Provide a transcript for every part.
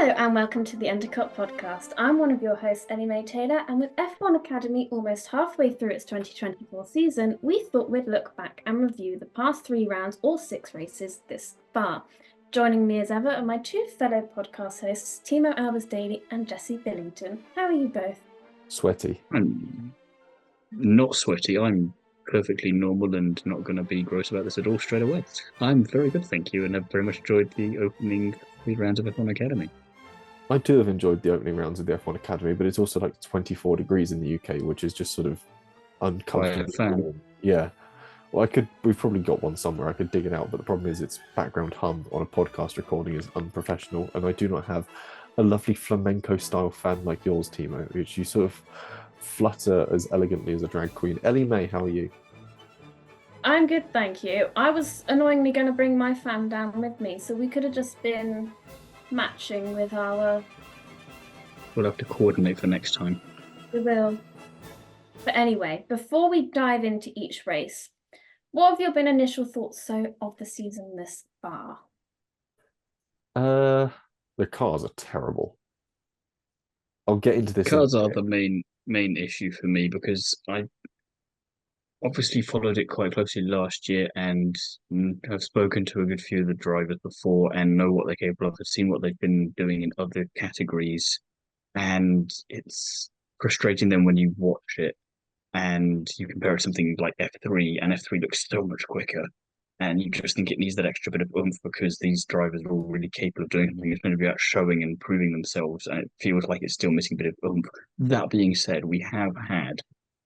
Hello and welcome to the Undercut podcast. I'm one of your hosts, Ellie-May Taylor, and with F1 Academy almost halfway through its 2024 season, we thought we'd look back and review the past 3 rounds or 6 races this far. Joining me as ever are my two fellow podcast hosts, Thiemo Albers-Daly and Jesse Billington. How are you both? Sweaty. I'm not sweaty. I'm perfectly normal and not going to be gross about this at all straight away. I'm very good, thank you, and I've very much enjoyed the opening 3 rounds of F1 Academy. I too have enjoyed the opening rounds of the F1 Academy, but it's also like 24 degrees in the UK, which is just sort of uncomfortably fan. warm. Yeah. Well, we've probably got one somewhere. I could dig it out, but the problem is its background hum on a podcast recording is unprofessional, and I do not have a lovely flamenco style fan like yours, Thiemo, which you sort of flutter as elegantly as a drag queen. Ellie-May, how are you? I'm good, thank you. I was annoyingly going to bring my fan down with me, so we could have just been matching with our... We'll have to coordinate for next time. We will. But anyway, before we dive into each race, what have your been initial thoughts of the season this far? The cars are terrible. I'll get into this. Cars are the main issue for me because I obviously followed it quite closely last year and have spoken to a good few of the drivers before and know what they're capable of. I've seen what they've been doing in other categories, and it's frustrating then when you watch it and you compare it to something like F3, and F3 looks so much quicker. And you just think it needs that extra bit of oomph because these drivers are all really capable of doing something. It's going to be out showing and proving themselves, and it feels like it's still missing a bit of oomph. That being said, we have had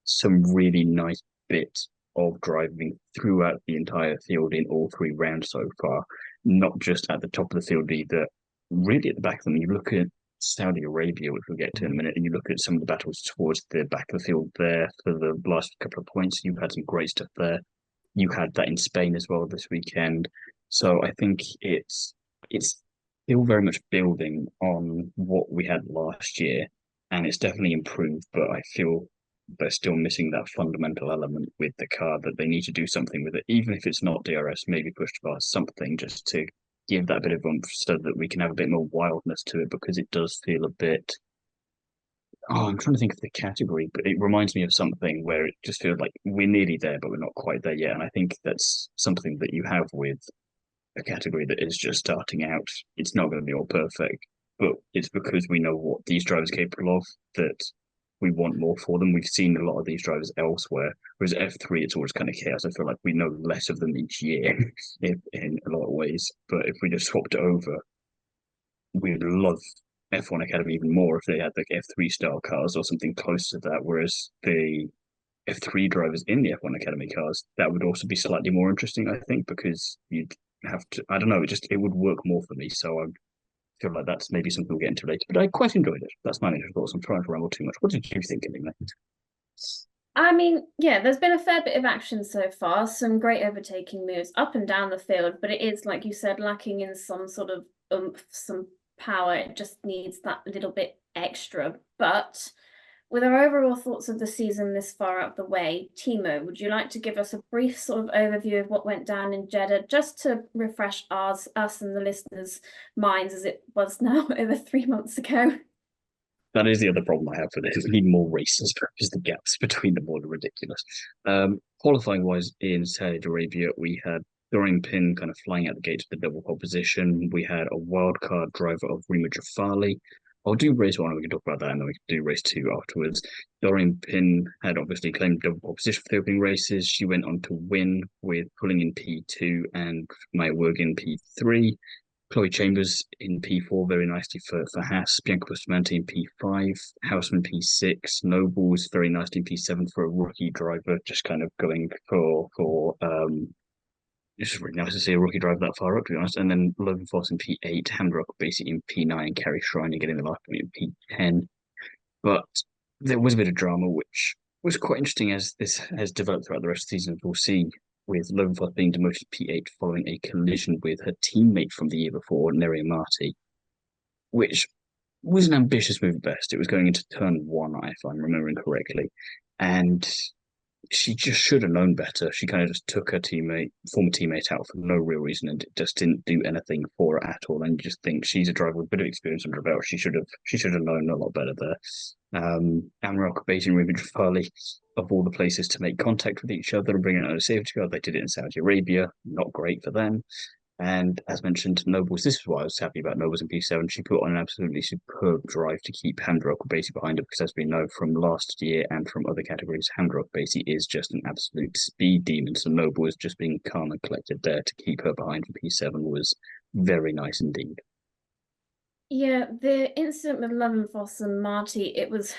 some really nice bits of driving throughout the entire field in all 3 rounds so far, not just at the top of the field either. Really at the back of them, you look at Saudi Arabia, which we'll get to in a minute, and you look at some of the battles towards the back of the field there for the last couple of points. You've had some great stuff there. You had that in Spain as well this weekend. So I think it's still very much building on what we had last year, and it's definitely improved, but I feel they're still missing that fundamental element with the car that they need to do something with it, even if it's not DRS, maybe push to bar something just to give that bit of oomph so that we can have a bit more wildness to it, because it does feel a bit. Oh, I'm trying to think of the category, but it reminds me of something where it just feels like we're nearly there, but we're not quite there yet. And I think that's something that you have with a category that is just starting out. It's not going to be all perfect, but it's because we know what these drivers are capable of that we want more for them. We've seen a lot of these drivers elsewhere, whereas F3, it's always kind of chaos. I feel like we know less of them each year in a lot of ways. But if we just swapped it over, we'd love F1 Academy even more if they had like F3 style cars or something close to that. Whereas the F3 drivers in the F1 Academy cars, that would also be slightly more interesting, I think, because you'd have to, I don't know, it would work more for me. So I feel like that's maybe something we'll get into later. But I quite enjoyed it. That's my initial thoughts. I'm trying to ramble too much. What did you think, anyway? I mean, yeah, there's been a fair bit of action so far, some great overtaking moves up and down the field, but it is, like you said, lacking in some sort of oomph, some power. It just needs that little bit extra. But with our overall thoughts of the season this far out the way, Thiemo, would you like to give us a brief sort of overview of what went down in Jeddah, just to refresh us and the listeners' minds, as it was now over 3 months ago? That is the other problem I have with it. We need more races because the gaps between them are ridiculous. Qualifying wise in Saudi Arabia, we had Dorian Pin kind of flying out the gates with the double pole position. We had a wildcard driver of Rima Jafali. I'll do race one and we can talk about that, and then we can do race two afterwards. Dorian Pin had obviously claimed double pole position for the opening races. She went on to win with pulling in P2 and Maya Werg in P3. Chloe Chambers in P4 very nicely for Haas, Bianca Bustamante in P5, Houseman P6, Nobles very nicely in P7 for a rookie driver, just kind of going for it's just really nice to see a rookie driver that far up, to be honest. And then Logan Foss in P8, Hamrock basically in P9, and Carrie Schreiner getting the last point in P10. But there was a bit of drama, which was quite interesting as this has developed throughout the rest of the season. We'll see with Logan Foss being demoted to P8 following a collision with her teammate from the year before, Neria Marti, which was an ambitious move at best. It was going into turn one, if I'm remembering correctly. And she just should have known better. She kind of just took her former teammate out for no real reason, and it just didn't do anything for her at all. And you just think she's a driver with a bit of experience under her belt. She should have known a lot better there. Amarok, Beijing, Ruben Jafali, of all the places to make contact with each other and bring out a safety car, they did it in Saudi Arabia. Not great for them. And as mentioned, Nobles, this is why I was happy about Nobles in P7. She put on an absolutely superb drive to keep Hamdra Basically behind her because, as we know from last year and from other categories, Hamdra Basically is just an absolute speed demon. So Nobles just being calm and collected there to keep her behind for P7 was very nice indeed. Yeah, the incident with Lovenfoss and Marty, it was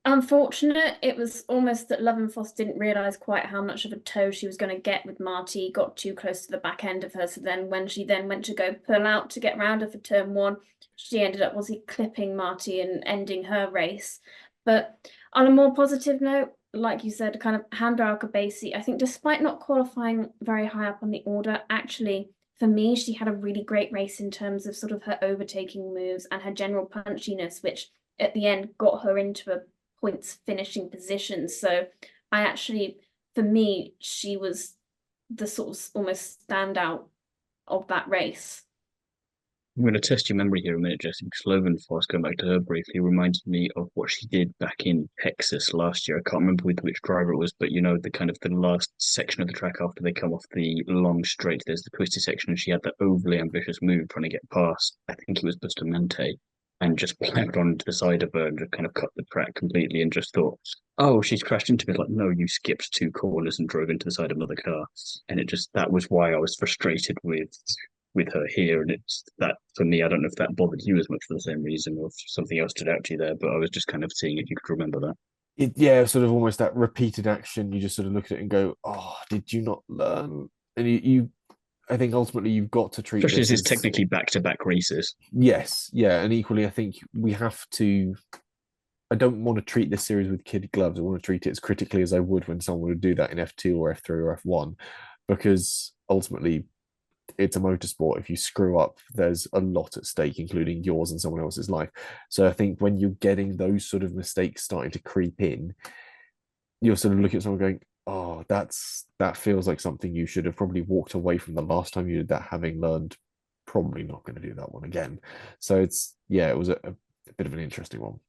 unfortunate. It was almost that Lovenfoss didn't realise quite how much of a tow she was going to get with Marty, got too close to the back end of her. So then when she then went to go pull out to get round her for turn one, she ended up, clipping Marty and ending her race. But on a more positive note, like you said, kind of Hamdra Kabasi, I think despite not qualifying very high up on the order, actually, for me, she had a really great race in terms of sort of her overtaking moves and her general punchiness, which at the end got her into a points finishing position. So I actually, for me, she was the sort of almost standout of that race. I'm going to test your memory here a minute, Jesse, because Lovenfoss, going back to her briefly, reminded me of what she did back in Texas last year. I can't remember with which driver it was, but you know, the kind of the last section of the track after they come off the long straight, there's the twisty section, and she had that overly ambitious move trying to get past, I think it was Bustamante, and just plowed onto the side of her and just kind of cut the track completely and just thought, oh, she's crashed into me. Like, no, you skipped two corners and drove into the side of another car. And it just, that was why I was frustrated with her here. And it's that for me, I don't know if that bothered you as much for the same reason or if something else stood out to you there, but I was just kind of seeing if you could remember that. Yeah, sort of almost that repeated action. You just sort of look at it and go, "Oh, did you not learn?" And I think ultimately you've got to treat Especially this as it's as technically back-to-back races. yes, yeah, and equally, I think we have to. I don't want to treat this series with kid gloves. I want to treat it as critically as I would when someone would do that in F2 or F3 or F1, because ultimately it's a motorsport. If you screw up, there's a lot at stake, including yours and someone else's life. So I think when you're getting those sort of mistakes starting to creep in, you're sort of looking at someone going, "Oh, that feels like something you should have probably walked away from the last time you did that, having learned probably not going to do that one again." So it was a bit of an interesting one.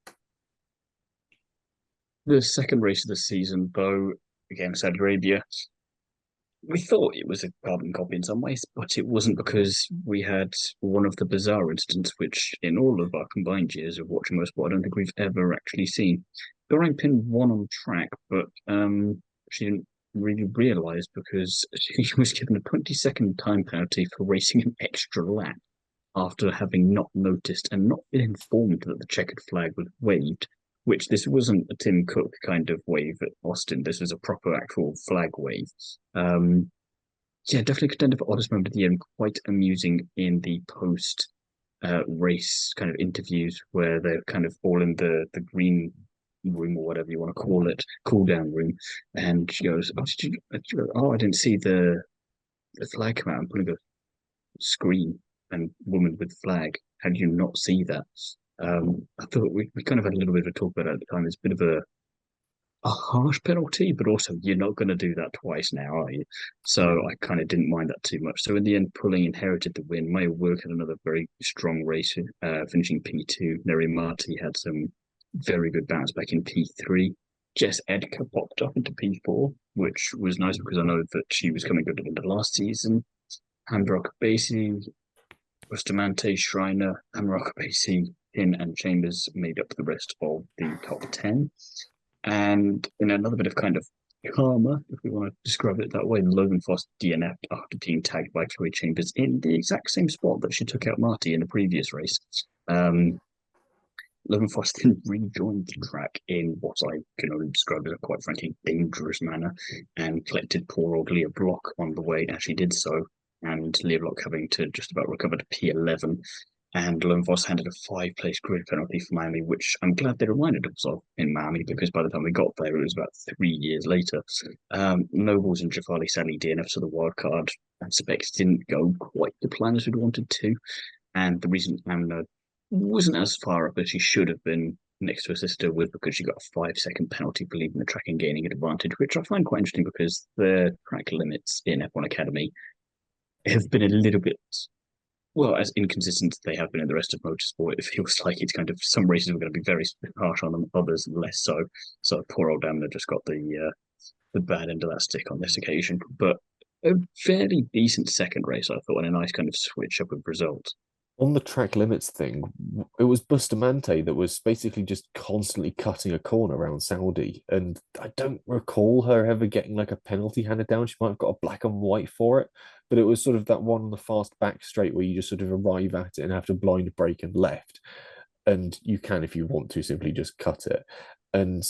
The second race of the season, though, again, Saudi Arabia, we thought it was a carbon copy in some ways, but it wasn't because we had one of the bizarre incidents, which in all of our combined years of watching motorsport, I don't think we've ever actually seen. Lorraine Pin won on track, but she didn't really realise because she was given a 20-second time penalty for racing an extra lap after having not noticed and not been informed that the checkered flag was waved. Which this wasn't a Tim Cook kind of wave at Austin. This was a proper actual flag wave. Yeah, definitely contender for oddest moment of the year and quite amusing in the post race kind of interviews where they're kind of all in the green room or whatever you want to call it, cool down room. And she goes, "Oh, I didn't see the flag come out." I'm putting a screen and woman with flag. How do you not see that? I thought we kind of had a little bit of a talk about it at the time. It's a bit of a harsh penalty, but also you're not going to do that twice now, are you? So I kind of didn't mind that too much. So in the end, Pulling inherited the win. Maya Work had another very strong race, finishing P2. Neri Marti had some very good bounce back in P3. Jess Edgar popped up into P4, which was nice because I know that she was coming good at the end of last season. Hamrock Basie, Bustamante, Schreiner, Hamrock Basie, Pin, and Chambers made up the rest of the top 10. And in another bit of kind of karma, if we want to describe it that way, Logan Foss DNF'd after being tagged by Chloe Chambers in the exact same spot that she took out Marty in the previous race. Logan Foss then rejoined the track in what I can only describe as a quite frankly dangerous manner and collected poor old Leah Block on the way as she did so, and Leah Block having to just about recover to P11. And Logan Foss handed a 5-place grid penalty for Miami, which I'm glad they reminded us of in Miami because by the time we got there, it was about 3 years later. Nobles and Jafali sadly DNF to the wild card, and Specs didn't go quite the plan as we'd wanted to. And the reason Amna wasn't as far up as she should have been next to her sister was because she got a 5-second penalty for leaving the track and gaining an advantage, which I find quite interesting because the track limits in F1 Academy have been a little bit, well, as inconsistent as they have been in the rest of motorsport. It feels like it's kind of some races are going to be very harsh on them, others less so. So poor old Damner just got the bad end of that stick on this occasion. But a fairly decent second race, I thought, and a nice kind of switch up of results. On the track limits thing, it was Bustamante that was basically just constantly cutting a corner around Saudi. And I don't recall her ever getting like a penalty handed down. She might have got a black and white for it, but it was sort of that one on the fast back straight where you just sort of arrive at it and have to blind brake and left. And you can, if you want to, simply just cut it. And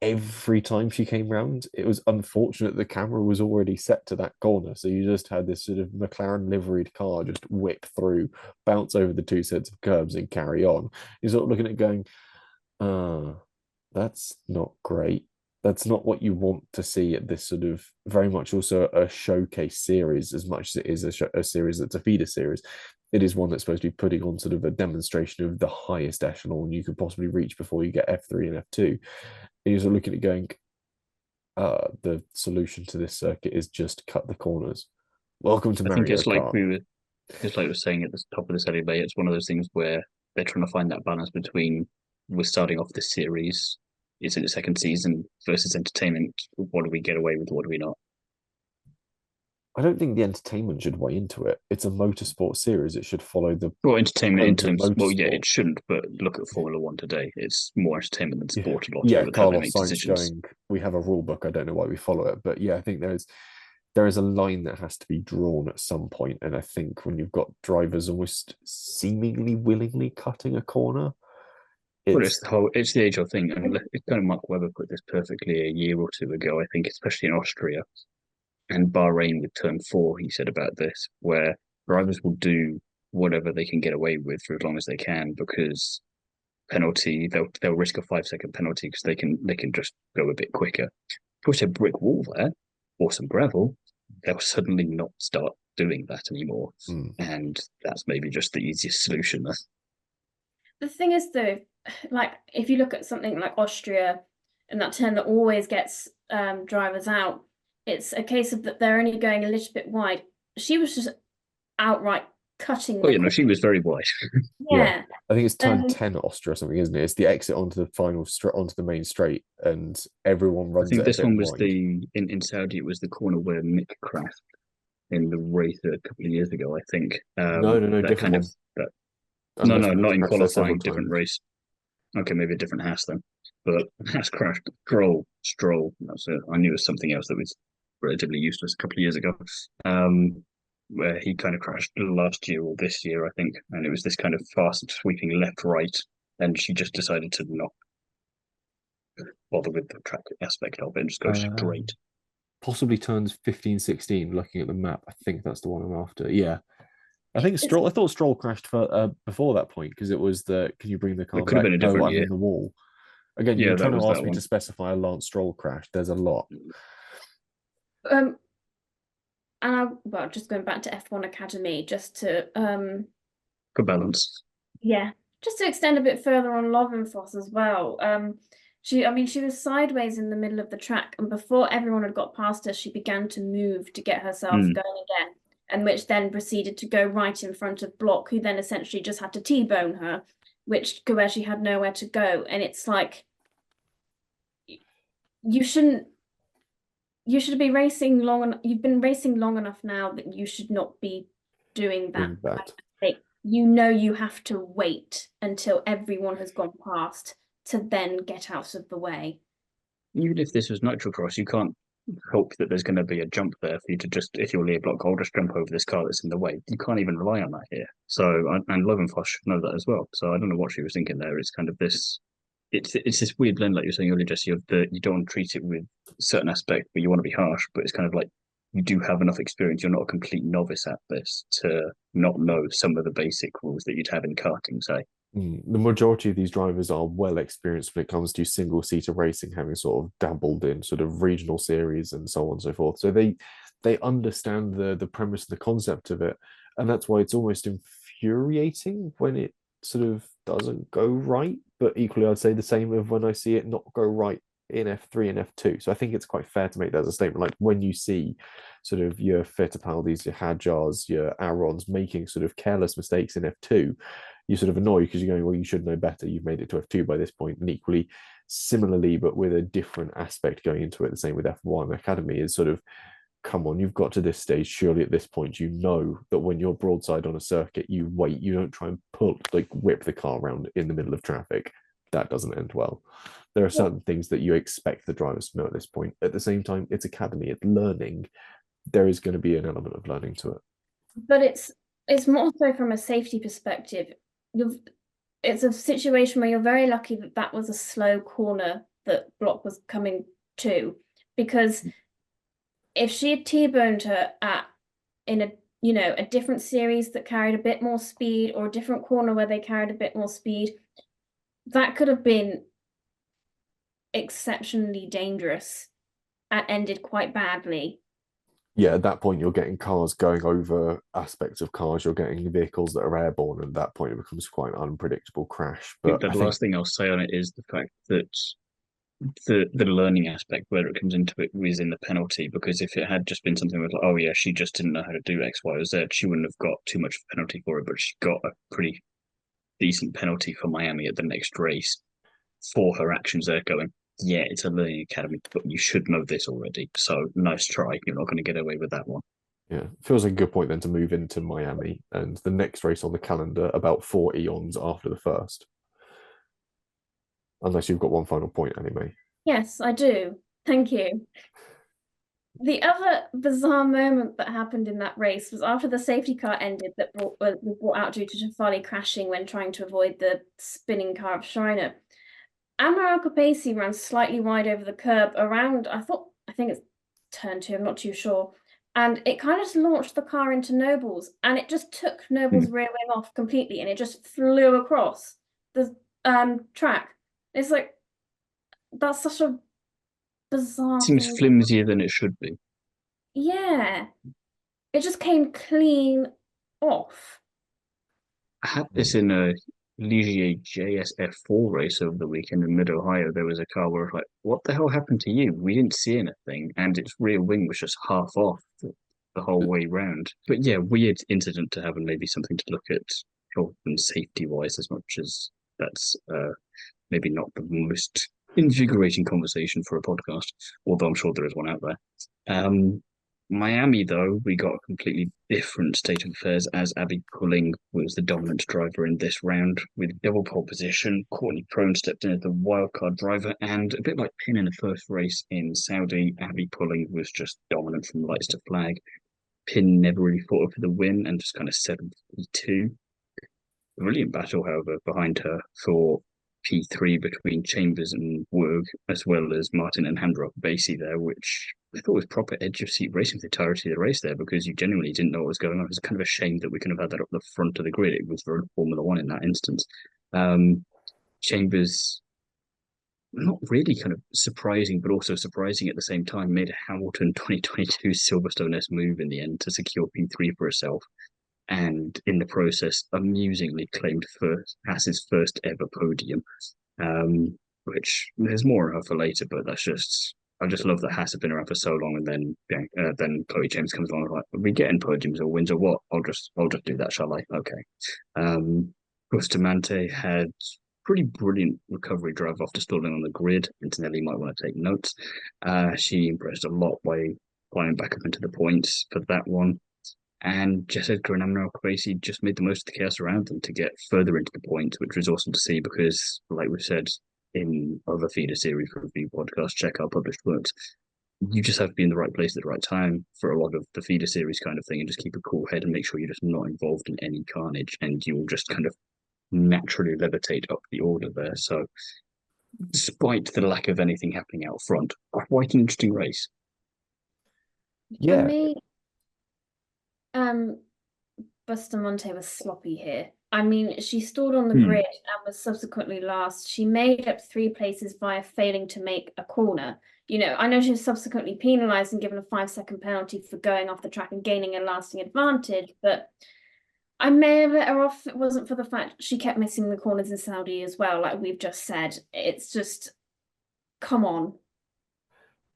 every time she came round, it was unfortunate the camera was already set to that corner. So you just had this sort of McLaren liveried car just whip through, bounce over the two sets of curbs and carry on. You're sort of looking at it going, that's not great. That's not what you want to see at this sort of very much also a showcase series as much as it is a series that's a feeder series. It is one that's supposed to be putting on sort of a demonstration of the highest echelon you could possibly reach before you get F3 and F2. And you're looking at going, the solution to this circuit is just cut the corners. Welcome to I think Mario it's like Kart. it's like we were saying at the top of this Ellie-May, it's one of those things where they're trying to find that balance between we're starting off this series, it's in the second season versus entertainment. What do we get away with? What do we not? I don't think the entertainment should weigh into it. It's a motorsport series. It should follow the Well, entertainment in code of terms, well, yeah, motorsport. it shouldn't, but look at Formula One today. It's more entertainment than Yeah, sport a lot yeah. with how they Carlos make Sainz decisions. going, we have a rule book. I don't know why we follow it, but yeah, I think there is a line that has to be drawn at some point, and I think when you've got drivers almost seemingly willingly cutting a corner, Well, it's it's the age-old thing, and it's kind of Mark Webber put this perfectly a year or two ago, I think, especially in Austria and Bahrain with Turn 4. He said about this, where drivers will do whatever they can get away with for as long as they can because penalty they'll risk a 5-second penalty because they can just go a bit quicker. Put a brick wall there or some gravel, they'll suddenly not start doing that anymore, mm, and that's maybe just the easiest solution. The thing is, though, like if you look at something like Austria and that turn that always gets drivers out, it's a case of that they're only going a little bit wide. She was just outright cutting Oh, the you know, corner. she was very wide. yeah. Yeah. I think it's turn Um, 10 at Austria or something, isn't it? It's the exit onto the final onto the main straight, and everyone I runs think it a this bit one was wide. in Saudi. It was the corner where Mick crashed in the race a couple of years ago. I think No, no, no, that different kind of one. that. And No, Mick no, has not in crashed there several qualifying. Different times. race. Okay, maybe a different Haas then. But Haas crashed. Stroll. That's it. I knew it was something else that was relatively useless a couple of years ago. Where he kind of crashed last year or this year, I think, and it was this kind of fast sweeping left right, and she just decided to not bother with the track aspect of it and just go Um, straight. Possibly turns 15, 16. Looking at the map, I think that's the one I'm after. Yeah. I think it's Stroll. I thought Stroll crashed for before that point because it was the. Can you bring the car It could have back? been a Oh, different I'm year. in the wall. Again, you're Yeah, that trying to was ask that me to one. specify a Lance Stroll crash. There's a lot. um and I well just going back to F1 Academy just to Good balance. yeah, just to extend a bit further on Lovenfoss as well. I mean, she was sideways in the middle of the track, and before everyone had got past her, she began to move to get herself Mm. going again, and which then proceeded to go right in front of Block, who then essentially just had to T-bone her, which where she had nowhere to go. And it's like you shouldn't. You should be racing long enough. You've been racing long enough now that you should not be doing that Doing kind that. of thing. You know you have to wait until everyone has gone past to then get out of the way. Even if this was nitrocross, you can't hope that there's going to be a jump there for you to just, if you're lead block, I'll just jump over this car that's in the way. You can't even rely on that here. So, and Logan Foss should know that as well. So I don't know what she was thinking there. It's kind of this, it's this weird blend, like you're saying earlier, Jesse, of the, you don't want to treat it with a certain aspect, but you want to be harsh. But it's kind of like you do have enough experience. You're not a complete novice at this to not know some of the basic rules that you'd have in karting, say. The majority of these drivers are well experienced when it comes to single-seater racing, having sort of dabbled in sort of regional series and so on and so forth. So they understand the premise and the concept of it, and that's why it's almost infuriating when it sort of doesn't go right but equally, I'd say the same of when I see it not go right in F3 and F2. So I think it's quite fair to make that as a statement. Like when you see sort of your Fittipaldis, your Hadjars, your Arons making sort of careless mistakes in F2, you sort of annoy because you're going, well, you should know better. You've made it to F2 by this point. And equally, similarly, but with a different aspect going into it, the same with F1 Academy is sort of, come on, you've got to this stage. Surely at this point, you know that when you're broadside on a circuit, you wait. You don't try and pull, like whip the car around in the middle of traffic. That doesn't end well. There are certain things that you expect the drivers to know at this point. At the same time, it's academy, it's learning. There is going to be an element of learning to it. But it's more so from a safety perspective. It's a situation where you're very lucky that that was a slow corner that Block was coming to, because if she had T-boned her in a different series that carried a bit more speed, or a different corner where they carried a bit more speed, that could have been exceptionally dangerous and ended quite badly. Yeah, at that point, you're getting cars going over aspects of cars. You're getting vehicles that are airborne, and at that point, it becomes quite an unpredictable crash. I think But the last thing I'll say on it is the fact that the learning aspect where it comes into it is in the penalty, because if it had just been something with like, oh yeah, she just didn't know how to do X, Y, or Z, she wouldn't have got too much of a penalty for it, but she got a pretty decent penalty for Miami at the next race for her actions there, going, yeah, it's a learning academy, but you should know this already. So nice try. You're not going to get away with that one. yeah, feels like a good point then to move into Miami and the next race on the calendar about 4 eons after the first. Unless you've got one final point, Ellie-May. Yes, I do. Thank you. The other bizarre moment that happened in that race was after the safety car ended that was brought out due to Jafali crashing when trying to avoid the spinning car of Schreiner. Amara Alcopesi ran slightly wide over the curb around, I think it's turn two, I'm not too sure. And it kind of just launched the car into Nobles, and it just took Nobles' rear wing off completely, and it just flew across the track. It's like, that's such a bizarre Seems thing. flimsier than it should be. Yeah. It just came clean off. I had this in a Ligier JSF4 race over the weekend in Mid-Ohio. There was a car where I was like, what the hell happened to you? We didn't see anything, and its rear wing was just half off the whole way round. But yeah, weird incident to have, and maybe something to look at health and safety wise, as much as that's maybe not the most invigorating conversation for a podcast, although I'm sure there is one out there. Miami, though, we got a completely different state of affairs as Abby Pulling was the dominant driver in this round with double pole position. Courtney Crone stepped in as the wildcard driver, and a bit like Pin in the first race in Saudi, Abby Pulling was just dominant from lights to flag. Pin never really fought for the win and just kind of settled P2. Brilliant battle, however, behind her for P3 between Chambers and Werg, as well as Martin and Hamdrock Basie there, which I thought was proper edge of seat racing for the entirety of the race there, because you genuinely didn't know what was going on. It was kind of a shame that we couldn't have had that up the front of the grid. It was for Formula One in that instance. Chambers, not really kind of surprising, but also surprising at the same time, made a Hamilton 2022 Silverstone-esque move in the end to secure P3 for herself, and in the process, amusingly claimed Haas's first ever podium, which there's more of her for later, but that's just, I just love that Haas have been around for so long, and then Chloe James comes along and like, are we getting podiums or wins or what? I'll just do that, shall I? Okay. Bustamante had pretty brilliant recovery drive after stalling on the grid. Antonelli might want to take notes. She impressed a lot by climbing back up into the points for that one. And Jess Edgar and Amina Kwesi just made the most of the chaos around them to get further into the points, which was awesome to see because, like we said in other feeder series review podcasts, check out published works, you just have to be in the right place at the right time for a lot of the feeder series kind of thing, and just keep a cool head and make sure you're just not involved in any carnage, and you'll just kind of naturally levitate up the order there. So despite the lack of anything happening out front, quite an interesting race. For Yeah, me, Bustamante was sloppy here. I mean, she stalled on the grid and was subsequently last. She made up 3 places via failing to make a corner. I know she was subsequently penalised and given a 5-second penalty for going off the track and gaining a lasting advantage, but I may have let her off if it wasn't for the fact she kept missing the corners in Saudi as well, like we've just said. It's just, come on.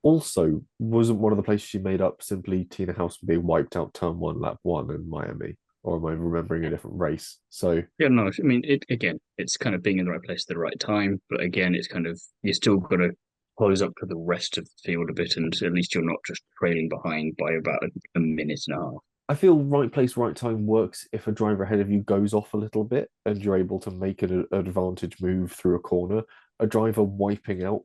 Also, wasn't one of the places she made up simply Tina House being wiped out turn one, lap one in Miami? Or am I remembering a different race? So Yeah, no, I mean, it's kind of being in the right place at the right time, but again, it's kind of you still got to close up to the rest of the field a bit, and at least you're not just trailing behind by about a minute and a half. I feel right place, right time works if a driver ahead of you goes off a little bit and you're able to make an advantage move through a corner. A driver wiping out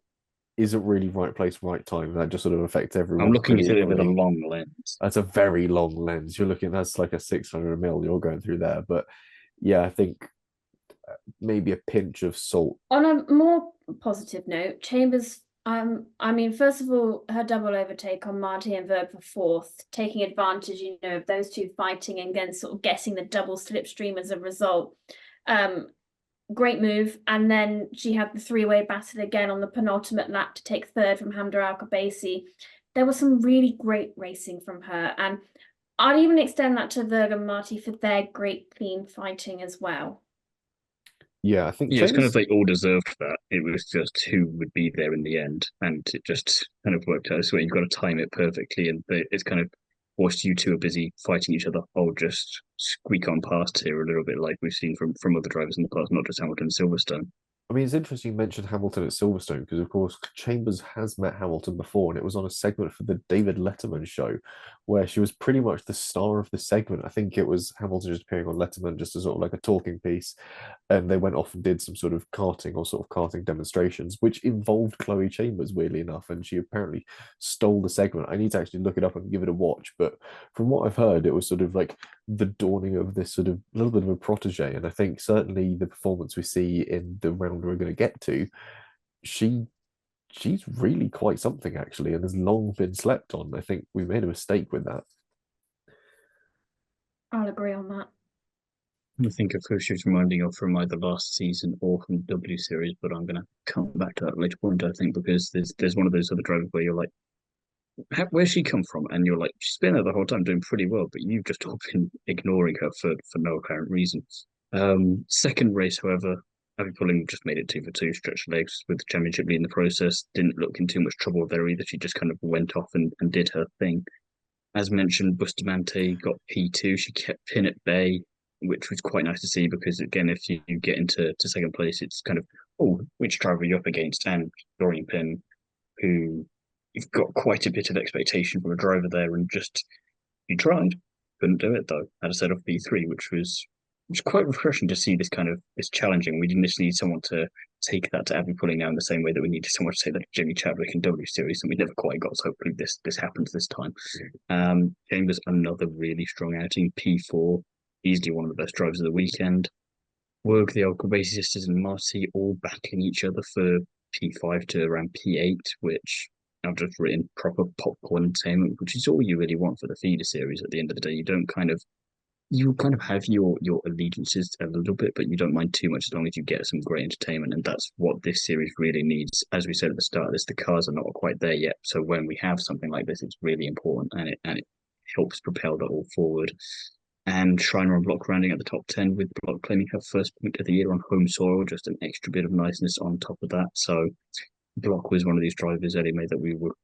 isn't really right place, right time. That just sort of affects I'm everyone looking pretty at it with a equally. long lens. That's a very long lens. You're looking, that's like a 600 mil you're going through there. But yeah, I think maybe a pinch of salt. On a more positive note, Chambers, I mean, first of all, her double overtake on Marty and Verb for fourth, taking advantage, of those two fighting and then sort of getting the double slipstream as a result. Um, Great move. And then she had the three-way battle again on the penultimate lap to take third from Hamda Al-Khabaisi. There was some really great racing from her, and I'd even extend that to Verg and Marty for their great clean fighting as well. Yeah, I think Yeah, it's kind of Chambers. they all deserved that. It was just who would be there in the end, and it just kind of worked out. So you've got to time it perfectly, and it's kind of whilst you two are busy fighting each other, I'll just squeak on past here a little bit, like we've seen from other drivers in the past, not just Hamilton and Silverstone. I mean, it's interesting you mentioned Hamilton at Silverstone because, of course, Chambers has met Hamilton before, and it was on a segment for the David Letterman show where she was pretty much the star of the segment. I think it was Hamilton just appearing on Letterman just as sort of like a talking piece, and they went off and did some sort of karting or sort of karting demonstrations, which involved Chloe Chambers, weirdly enough, and she apparently stole the segment. I need to actually look it up and give it a watch, but from what I've heard, it was sort of like the dawning of this sort of little bit of a protege, and I think certainly the performance we see in the round we're going to get to, she she's really quite something actually, and has long been slept on. I think we made a mistake with that. I'll agree on that. I think of who she was reminding of from either last season or from the W Series, but I'm going to come back to that later point, I think, because there's one of those other drivers where you're like, where's she come from? And you're like, she's been there the whole time doing pretty well, but you've just all been ignoring her for no apparent reason. Second race, however, Abby Pulling just made it 2 for 2, stretched legs with the championship lead in the process. Didn't look in too much trouble there either. She just kind of went off and did her thing. As mentioned, Bustamante got P2. She kept pin at bay, which was quite nice to see because, again, if you get into second place, it's kind of, oh, which driver are you up against? And Dorian Pin, who you've got quite a bit of expectation from a driver there, and just you tried, couldn't do it though. Had a set off P3, which was quite refreshing to see this challenging. We didn't just need someone to take that to Abby Pulling now in the same way that we needed someone to take that to Jimmy Chadwick in W Series, and we never quite got. So hopefully this happens this time. Chambers another really strong outing, P4, easily one of the best drivers of the weekend. Work the Alcobacy sisters and Marty all battling each other for P5 to around P8, which I've just written proper popcorn entertainment, which is all you really want for the feeder series. At the end of the day, you kind of have your allegiances a little bit, but you don't mind too much as long as you get some great entertainment, and that's what this series really needs. As we said at the start of this, the cars are not quite there yet, so when we have something like this, it's really important, and it helps propel that all forward. And Shriner on Block rounding at the top 10 with Block claiming her first point of the year on home soil, just an extra bit of niceness on top of that. So Block was one of these drivers, Ellie-May, that we were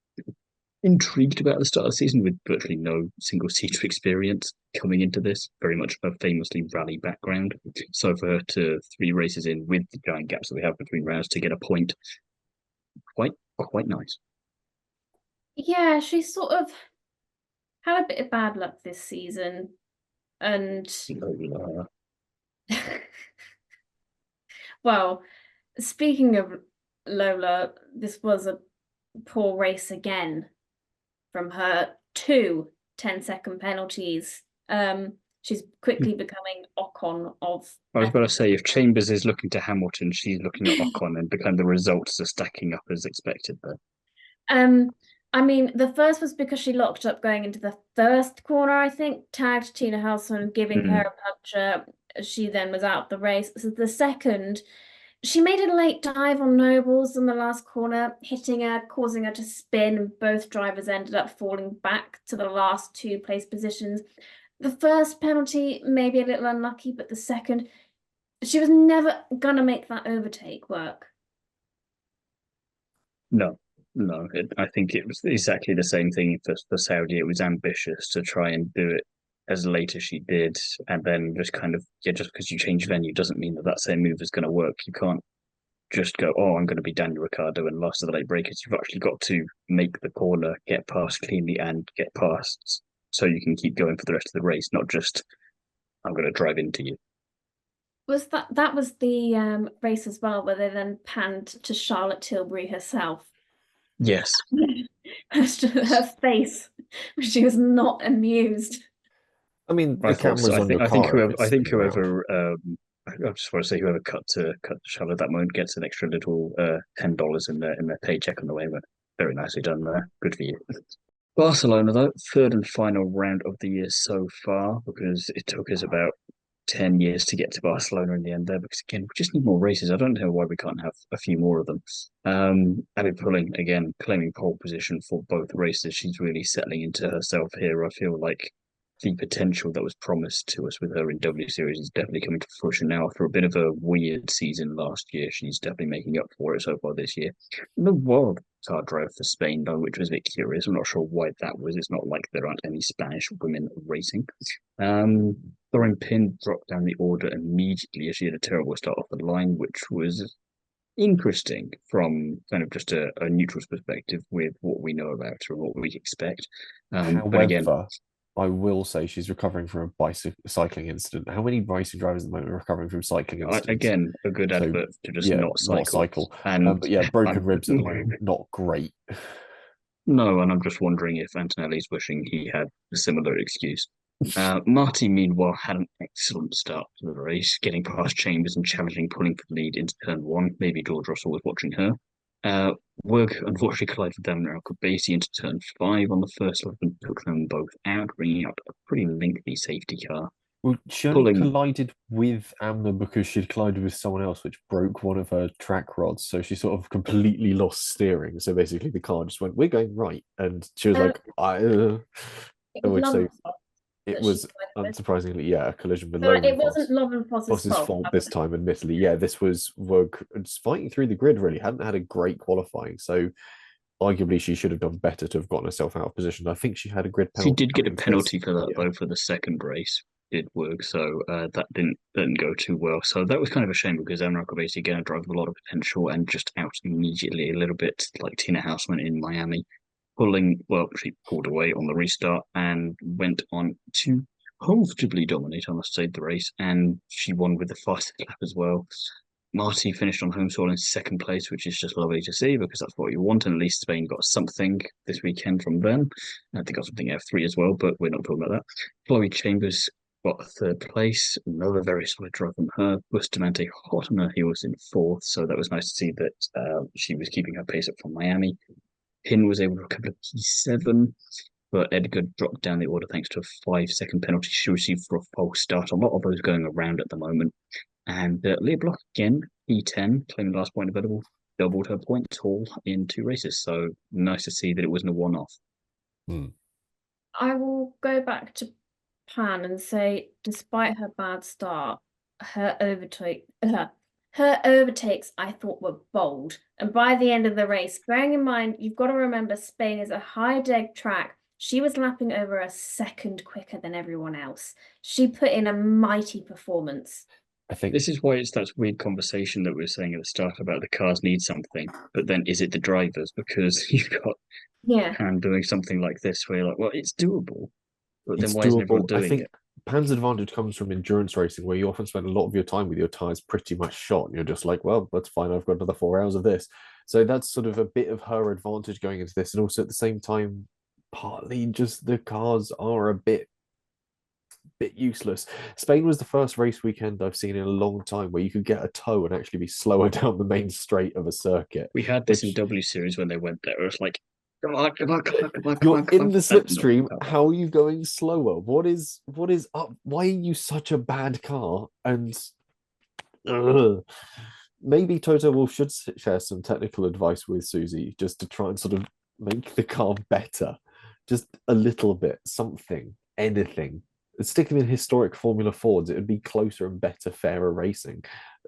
intrigued about at the start of the season with virtually no single seater experience coming into this, very much a famously rally background. So for her to 3 races in with the giant gaps that we have between rounds to get a point, quite nice. Yeah, she sort of had a bit of bad luck this season. And well, speaking of Lola, this was a poor race again from her. 2 10-second penalties. She's quickly becoming Ocon of. I was about to say, if Chambers is looking to Hamilton, she's looking at Ocon, and the results are stacking up as expected there. I mean, the first was because she locked up going into the first corner, I think, tagged Tina Halson, giving her a puncture. She then was out of the race. So the second, she made a late dive on Nobles in the last corner, hitting her, causing her to spin, and both drivers ended up falling back to the last 2 place positions. The first penalty, maybe a little unlucky, but the second, she was never gonna make that overtake work. No, no. I think it was exactly the same thing for Saudi. It was ambitious to try and do it as late as she did, and then just kind of yeah, just because you change venue doesn't mean that that same move is going to work. You can't just go, oh, I'm going to be Daniel Ricciardo and last of the late breakers. You've actually got to make the corner, get past cleanly, and get past so you can keep going for the rest of the race, not just I'm going to drive into you. Was that was the race as well, where they then panned to Charlotte Tilbury herself. Yes, Her face, she was not amused. I mean, I the thought so. camera's on your car, it could I think spin around. whoever I just want to say whoever cut the shell at that moment gets an extra little $10 in their paycheck on the way. But very nicely done there. Good for you. Barcelona though, third and final round of the year so far because it took us about 10 years to get to Barcelona in the end there. Because again, we just need more races. I don't know why we can't have a few more of them. Abby Pulling again claiming pole position for both races. She's really settling into herself here. I feel like the potential that was promised to us with her in W Series is definitely coming to fruition now. After a bit of a weird season last year, she's definitely making up for it so far this year. And the wild card drive for Spain, though, which was a bit curious. I'm not sure why that was. It's not like there aren't any Spanish women racing. Um, Thorin Pin dropped down the order immediately as she had a terrible start off the line, which was interesting from kind of just a neutral's perspective with what we know about her and what we expect. But again, However, I will say she's recovering from a cycling incident. How many racing drivers at the moment are recovering from cycling incidents? again, a good So, advert to just yeah, not not cycle. cycle. And But yeah, broken I'm ribs at the moment, not great. no, and I'm just wondering if Antonelli's wishing he had a similar excuse. Marty, meanwhile, had an excellent start to the race, getting past Chambers and challenging, pulling for the lead into turn one. Maybe George Russell was watching her. Uh, Work unfortunately collided with Damien Alcobacy into turn five on the first lap and took them both out, bringing out a pretty lengthy safety car. Well, she only Pulling, collided with Amna because she'd collided with someone else, which broke one of her track rods. So she sort of completely lost steering. So basically, the car just went, "We're going right," and she was Um, like, it was which so Lovenfoss it that she was collided with. unsurprisingly, yeah, a collision with So it Lowenfoss. wasn't Lovenfoss's Foss's fault. fault this time, admittedly. Yeah, this was Vogue just fighting through the grid, really. Hadn't had a great qualifying. So arguably she should have done better to have gotten herself out of position. I think she had a grid she penalty did get a coming for this. penalty for that Yeah. though for the second race. Did work, so that didn't go too well. So that was kind of a shame because Emmerich basically again a driver with a lot of potential and just out immediately a little bit like Tina Houseman in Miami, pulling well she pulled away on the restart and went on to comfortably dominate, I must say, the race, and she won with the fastest lap as well. Marty finished on home soil in second place, which is just lovely to see because that's what you want. And at least Spain got something this weekend from them. They got something F3 as well, but we're not talking about that. Chloe Chambers got third place, another very solid drive from her. Bustamante hot on her heels in fourth, so that was nice to see that she was keeping her pace up from Miami. Pin was able to recover P7, but Edgar dropped down the order thanks to a 5 second penalty she received for a false start. A lot of those going around at the moment. And Leah Block again, P10, claiming the last point available, doubled her point haul in two races. So nice to see that it wasn't a one off. I will go back to Pan and say, despite her bad start, her overtakes I thought were bold. And by the end of the race, bearing in mind, you've got to remember Spain is a high deg track. She was lapping over a second quicker than everyone else. She put in a mighty performance. I think This is why it's that weird conversation that we were saying at the start about the cars need something, but then is it the drivers? Because you've got Yeah. Pan doing something like this where you're like, well, it's doable, but then it's why isn't everyone doable. I doing think it? Pan's advantage comes from endurance racing, where you often spend a lot of your time with your tires pretty much shot. And you're just like, well, that's fine. I've got another 4 hours of this. So that's sort of a bit of her advantage going into this. And also at the same time, partly just the cars are a bit useless. Spain was the first race weekend I've seen in a long time where you could get a tow and actually be slower down the main straight of a circuit. We had this in Which W Series when they went there. It was like, come on, come on, come on, come on, come you're on, come in on. the And no, slipstream. How are you going slower? What is up? Why are you such a bad car? And maybe Toto Wolff should share some technical advice with Susie just to try and sort of make the car better, just a little bit, something, anything. sticking in historic Formula Fords, it would be closer and better, fairer racing,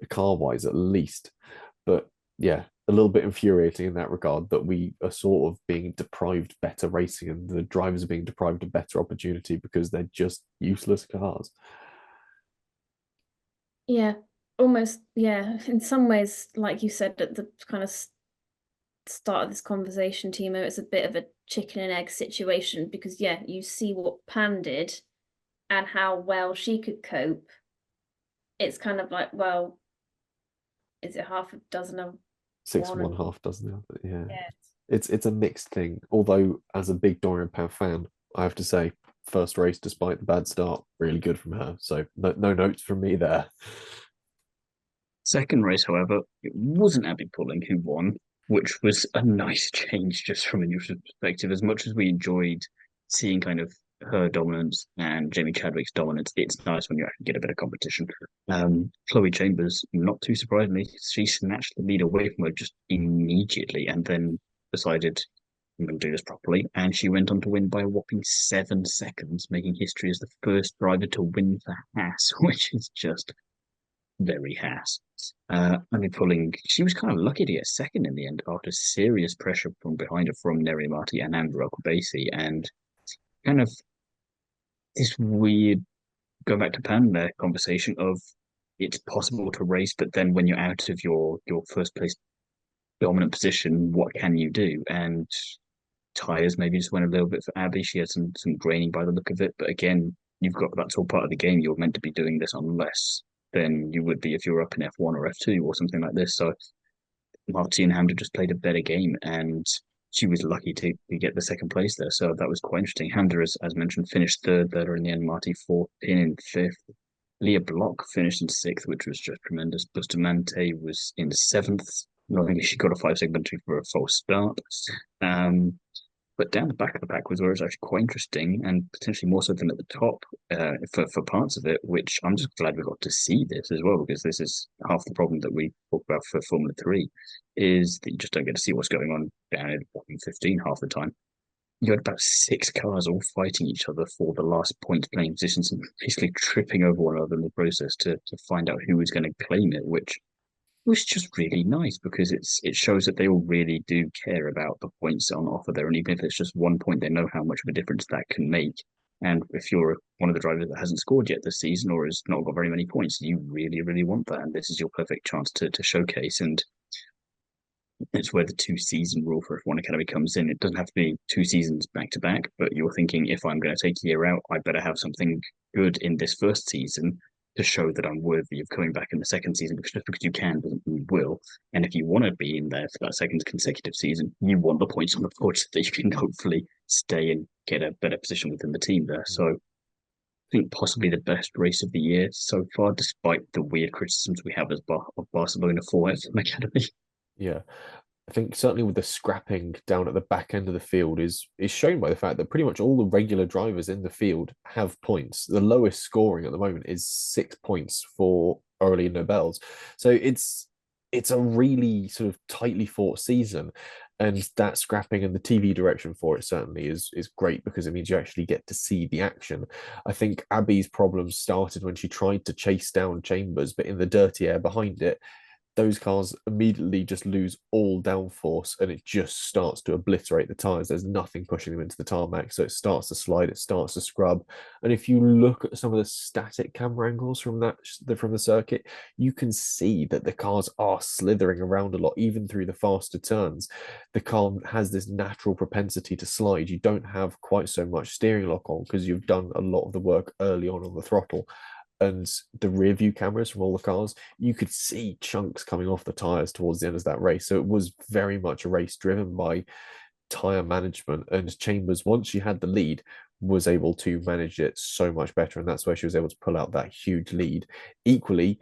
car wise at least. But yeah, a little bit infuriating in that regard that we are sort of being deprived better racing and the drivers are being deprived of better opportunity because they're just useless cars. Yeah, almost. Yeah, in some ways, like you said at the kind of start of this conversation, Thiemo, it's a bit of a chicken and egg situation because yeah, you see what Pan did and how well she could cope. It's kind of like, well, is it half a dozen of Six of one one, and half dozen the other. Yeah, yeah. it's a mixed thing. Although as a big Dorian Pan fan, I have to say, first race despite the bad start, really good from her. So no notes from me there. Second race, however, it wasn't Abby Pulling who won, which was a nice change just from a neutral perspective. As much as we enjoyed seeing kind of her dominance and Jamie Chadwick's dominance, it's nice when you actually get a bit of competition. Chloe Chambers, not too surprisingly, she snatched the lead away from her just immediately and then decided, I'm going to do this properly. And she went on to win by a whopping 7 seconds, making history as the first driver to win for Haas, which is just very Haas. I mean, pulling, she was kind of lucky to get second in the end after serious pressure from behind her from Neri Marti and Andrew Alcobacy, and kind of this weird going back to Pan there conversation of it's possible to race, but then when you're out of your first place dominant position, what can you do? And tires maybe just went a little bit for Abby. She had some draining by the look of it, but again, you've got that's all part of the game. You're meant to be doing this on less than you would be if you were up in F1 or F2 or something like this. So Marty and Hamda just played a better game, and she was lucky to get the second place there. So that was quite interesting. Hamda, as mentioned, finished third there in the end. Marty fourth, Pin in fifth. Leah Block finished in sixth, which was just tremendous. Bustamante was in seventh. Not only she got a 5 second penalty for a false start. Um, but down the back of the pack was where it was actually quite interesting and potentially more so than at the top for parts of it, which I'm just glad we got to see this as well, because this is half the problem that we talk about for Formula 3 is that you just don't get to see what's going on down in 15 half the time. You had about 6 cars all fighting each other for the last point playing positions and basically tripping over one another in the process to find out who was going to claim it, which was just really nice because it shows that they all really do care about the points on offer there, and even if it's just 1 point, they know how much of a difference that can make. And if you're one of the drivers that hasn't scored yet this season or has not got very many points, you really, really want that, and this is your perfect chance to showcase. And it's where the 2 season rule for F1 Academy comes in. It doesn't have to be 2 seasons back to back, but you're thinking if I'm going to take a year out, I better have something good in this first season to show that I'm worthy of coming back in the second season. Because just because you can doesn't mean you will. And if you want to be in there for that second consecutive season, you want the points on the board so that you can hopefully stay and get a better position within the team there. So I think possibly the best race of the year so far, despite the weird criticisms we have of Barcelona for F1 Academy. Yeah. I think certainly with the scrapping down at the back end of the field is shown by the fact that pretty much all the regular drivers in the field have points. The lowest scoring at the moment is 6 points for Aurélien Nobels. So it's a really sort of tightly fought season. And that scrapping and the TV direction for it certainly is great because it means you actually get to see the action. I think Abby's problems started when she tried to chase down Chambers, but in the dirty air behind it, those cars immediately just lose all downforce and it just starts to obliterate the tires. There's nothing pushing them into the tarmac, so it starts to slide, it starts to scrub. And if you look at some of the static camera angles from the circuit, you can see that the cars are slithering around a lot, even through the faster turns. The car has this natural propensity to slide. You don't have quite so much steering lock on because you've done a lot of the work early on the throttle, and the rear view cameras from all the cars, you could see chunks coming off the tires towards the end of that race. So it was very much a race driven by tire management. And Chambers, once she had the lead, was able to manage it so much better. And that's where she was able to pull out that huge lead. Equally,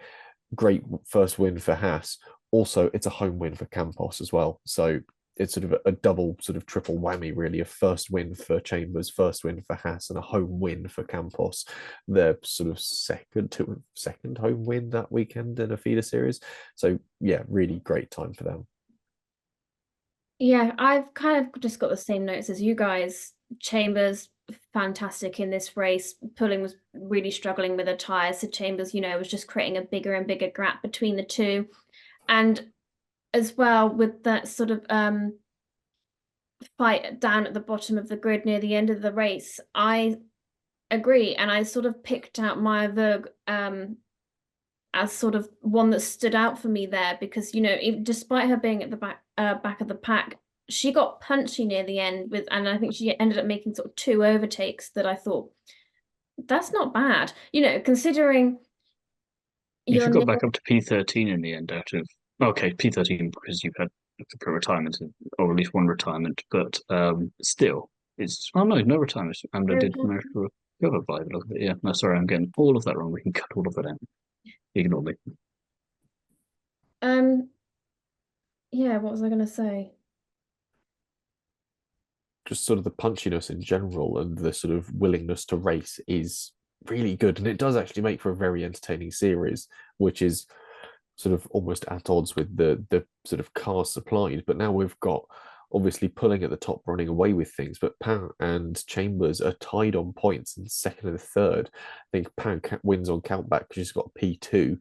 great first win for Haas. Also, it's a home win for Campos as well. So it's sort of a double sort of triple whammy really, a first win for Chambers, first win for Haas, and a home win for Campos, their sort of second home win that weekend in a feeder series. So yeah, really great time for them. Yeah, I've kind of just got the same notes as you guys. Chambers fantastic in this race. Pulling was really struggling with her tyres. So Chambers, was just creating a bigger and bigger gap between the two. And as well with that sort of fight down at the bottom of the grid near the end of the race, I agree. And I sort of picked out Maya Vogue as sort of one that stood out for me there because, despite her being at the back of the pack, she got punchy near the end and I think she ended up making sort of 2 overtakes that I thought, that's not bad. Considering If you're you got back near, up to P13 in the end out of okay, P13 because you've had a retirement or at least one retirement, but still it's no retirement. And I did manage to recover by the look of it. Yeah, no, sorry, I'm getting all of that wrong. We can cut all of that out. Ignore me. yeah, what was I gonna say? Just sort of the punchiness in general and the sort of willingness to race is really good. And it does actually make for a very entertaining series, which is sort of almost at odds with the sort of cars supplied. But now we've got obviously Pulling at the top running away with things, but Pan and Chambers are tied on points in second and third. I think Pan wins on countback because she's got a P2.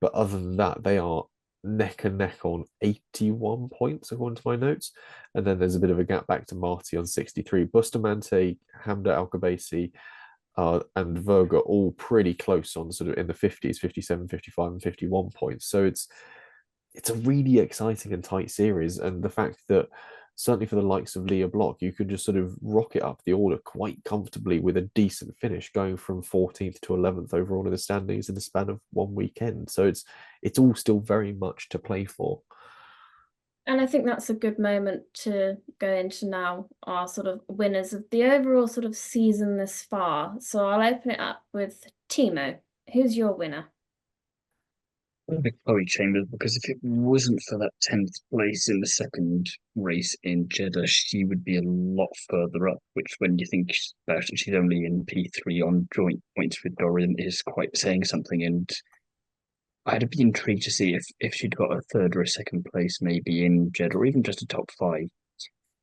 But other than that, they are neck and neck on 81 points, according to my notes. And then there's a bit of a gap back to Marty on 63. Bustamante, Hamda Alkabasi, and Vogue are all pretty close on sort of in the 50s, 57, 55, and 51 points. So it's a really exciting and tight series. And the fact that certainly for the likes of Leah Block, you could just sort of rocket up the order quite comfortably with a decent finish, going from 14th to 11th overall in the standings in the span of one weekend. So it's all still very much to play for. And I think that's a good moment to go into now our sort of winners of the overall sort of season this far. So I'll open it up with Thiemo. Who's your winner? I think Chloe Chambers, because if it wasn't for that 10th place in the second race in Jeddah, she would be a lot further up, which when you think about it, she's only in P3 on joint points with Dorian is quite saying something. And I'd be intrigued to see if she'd got a third or a second place, maybe in Jeddah, or even just a top 5.